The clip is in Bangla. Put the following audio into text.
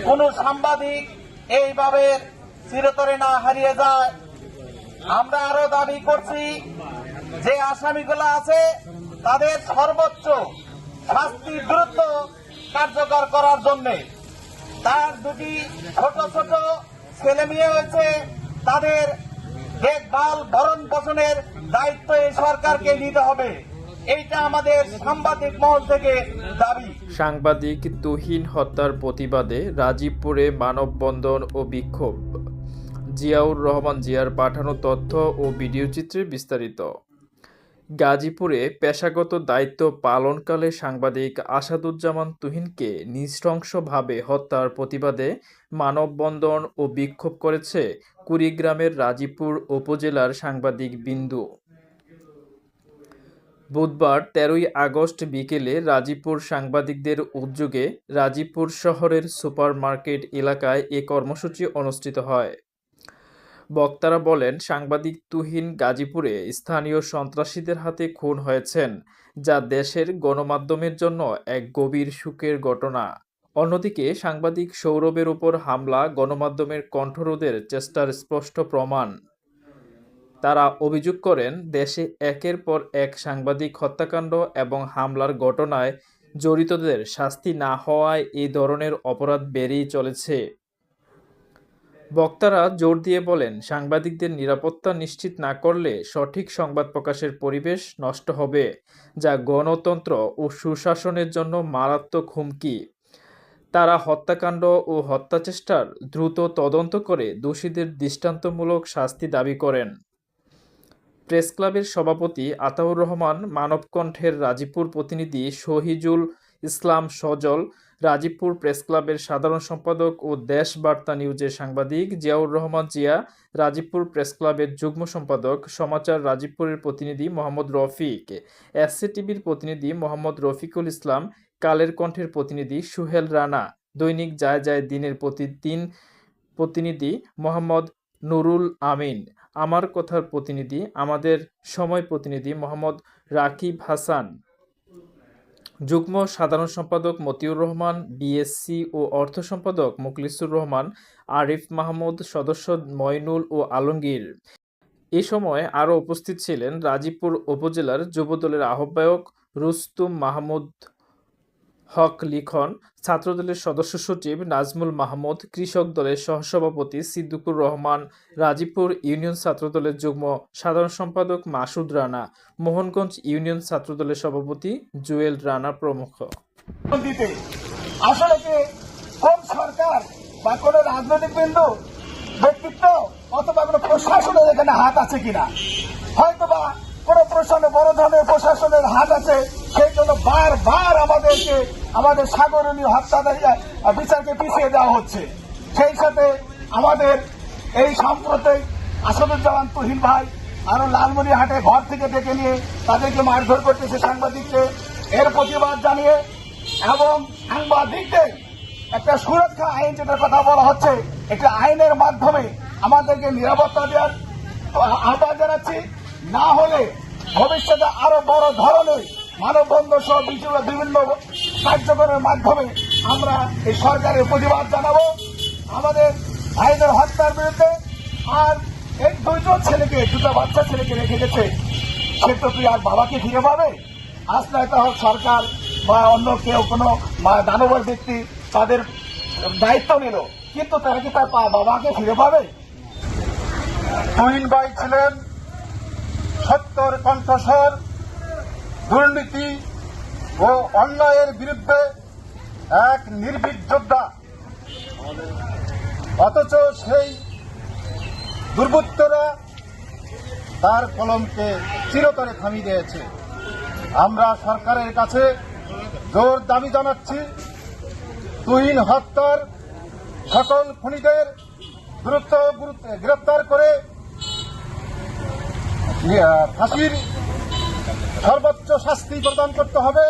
কোন সাংবাদিক এইভাবে চিরতরে না হারিয়ে যায়। আমরা আরো দাবি করছি যে আসামিগুলো আছে তাদের সর্বোচ্চ শাস্তি দ্রুত কার্যকর করার জন্য। তার দুটি ছোট ছোট ছেলে মেয়ে হয়েছে, তাদের দেখভাল ভরণ পোষণের দায়িত্ব এই সরকারকে নিতে হবে। এইটা আমাদের সাংবাদিক মহল থেকে দাবি। সাংবাদিক তুহিন হত্যার প্রতিবাদে রাজীবপুরে মানববন্ধন ও বিক্ষোভ। জিয়াউর রহমান জিয়ার পাঠানো তথ্য ও ভিডিও চিত্রে বিস্তারিত। গাজীপুরে পেশাগত দায়িত্ব পালনকালে সাংবাদিক আসাদুজ্জামান তুহিনকে নৃশংসভাবে হত্যার প্রতিবাদে মানববন্ধন ও বিক্ষোভ করেছে কুড়িগ্রামের রাজীবপুর উপজেলার সাংবাদিক বিন্দু। বুধবার 13ই আগস্ট বিকেলে রাজীবপুর সাংবাদিকদের উদ্যোগে রাজীবপুর শহরের সুপার মার্কেট এলাকায় এ কর্মসূচি অনুষ্ঠিত হয়। বক্তারা বলেন, সাংবাদিক তুহিন গাজীপুরে স্থানীয় সন্ত্রাসীদের হাতে খুন হয়েছেন, যা দেশের গণমাধ্যমের জন্য এক গভীর শোকের ঘটনা। অন্যদিকে সাংবাদিক সৌরভের উপর হামলা গণমাধ্যমের কণ্ঠরোধের চেষ্টার স্পষ্ট প্রমাণ। তারা অভিযোগ করেন, দেশে একের পর এক সাংবাদিক হত্যাকাণ্ড এবং হামলার ঘটনায় জড়িতদের শাস্তি না হওয়ায় এই ধরনের অপরাধ বেড়েই চলেছে। বক্তারা জোর দিয়ে বলেন, সাংবাদিকদের নিরাপত্তা নিশ্চিত না করলে সঠিক সংবাদ প্রকাশের পরিবেশ নষ্ট হবে, যা গণতন্ত্র ও সুশাসনের জন্য মারাত্মক হুমকি। তারা হত্যাকাণ্ড ও হত্যাচেষ্টার দ্রুত তদন্ত করে দোষীদের দৃষ্টান্তমূলক শাস্তি দাবি করেন। প্রেস ক্লাবের সভাপতি আতাউর রহমান, মানবকণ্ঠের রাজীবপুর প্রতিনিধি শহীদুল ইসলাম সজল, রাজীবপুর প্রেস ক্লাবের সাধারণ সম্পাদক ও দেশ বার্তা নিউজের সাংবাদিক জিয়াউর রহমান জিয়া, রাজীবপুর প্রেস ক্লাবের যুগ্ম সম্পাদক, সমাচার রাজীবপুরের প্রতিনিধি মোহাম্মদ রফিক, এসসিটিভির প্রতিনিধি মোহাম্মদ রফিকুল ইসলাম, কালের কণ্ঠের প্রতিনিধি সুহেল রানা, দৈনিক যায় যায় দিনের প্রতিনিধি মোহাম্মদ নুরুল আমিন, আমার কথার প্রতিনিধি, আমাদের সময় প্রতিনিধি মোহাম্মদ রাকিব হাসান, যুগ্ম সাধারণ সম্পাদক মতিউর রহমান, বিএসসি ও অর্থ সম্পাদক মুখলিসুর রহমান, আরিফ মাহমুদ, সদস্য মইনুল ও আলমগীর। এ সময় আরও উপস্থিত ছিলেন রাজীবপুর উপজেলার যুবদলের আহ্বায়ক রুস্তুম মাহমুদ হক লিখন, ছাত্রদলের সদস্য সচিব নাজমুল মাহমুদ, কৃষক দলের সহসভাপতি সিদ্দিকুর রহমান, রাজীবপুর ইউনিয়ন ছাত্রদলের যুগ্ম সাধারণ সম্পাদক মাসুদ রানা, মোহনগঞ্জ ইউনিয়ন ছাত্রদলের সভাপতি জুয়েল রানা প্রমুখ। আসলে কি কোন সরকার বা কোন রাজনৈতিক বিন্দু ব্যক্তিত্ব অথবা কোন প্রশাসনের এখানে হাত আছে কিনা, হয়তোবা কোন প্রশাসনে বড় ধরনের প্রশাসনের হাত আছে, সেই জন্য বারবার আমাদেরকে আমাদের সাগরণীয় হত্যা বিচারকে পিছিয়ে দেওয়া হচ্ছে। সেই সাথে আমাদের এই সাম্প্রতিক আসাদুজ্জামান তুহিন ভাই আরো লালমনিরহাটে ঘর থেকে ডেকে নিয়ে তাদেরকে মারধর করতেছে সাংবাদিককে। এর প্রতিবাদ জানিয়ে এবং সাংবাদিকদের একটা সুরক্ষা আইন যেটার কথা বলা হচ্ছে, একটা আইনের মাধ্যমে আমাদেরকে নিরাপত্তা দেওয়ার আহ্বান জানাচ্ছি। না হলে ভবিষ্যতে আরো বড় ধরনের মানববন্ধন সহ বিভিন্ন কার্যক্রমের মাধ্যমে আমরা এই সরকারের প্রতিবাদ জানাবো আমাদের ভাইদের হত্যার বিরুদ্ধে। আর এই দুটো বাচ্চা ছেলেকে রেখে গেছে, সে তো তুই আর বাবাকে ফিরে পাবে? আজ নয়তো সরকার বা অন্য কেউ কোনো দানবর ব্যক্তি তাদের দায়িত্ব নিল, কিন্তু তারা কি তার বাবাকে ফিরে পাবে? তুহিন ভাই ছিলেন সত্যর কণ্ঠস্বর, দুর্নীতি ও অন্যায়ের বিরুদ্ধে এক নির্ভীক যোদ্ধা। অথচ সেই দুর্বৃত্তরা তার কলমকে চিরতরে থামিয়ে দিয়েছে। আমরা সরকারের কাছে জোর দাবি জানাচ্ছি, তুহিন হত্যার সকল খুনিদের দ্রুত গ্রেপ্তার করে ফাঁসির সর্বোচ্চ শাস্তি প্রদান করতে হবে।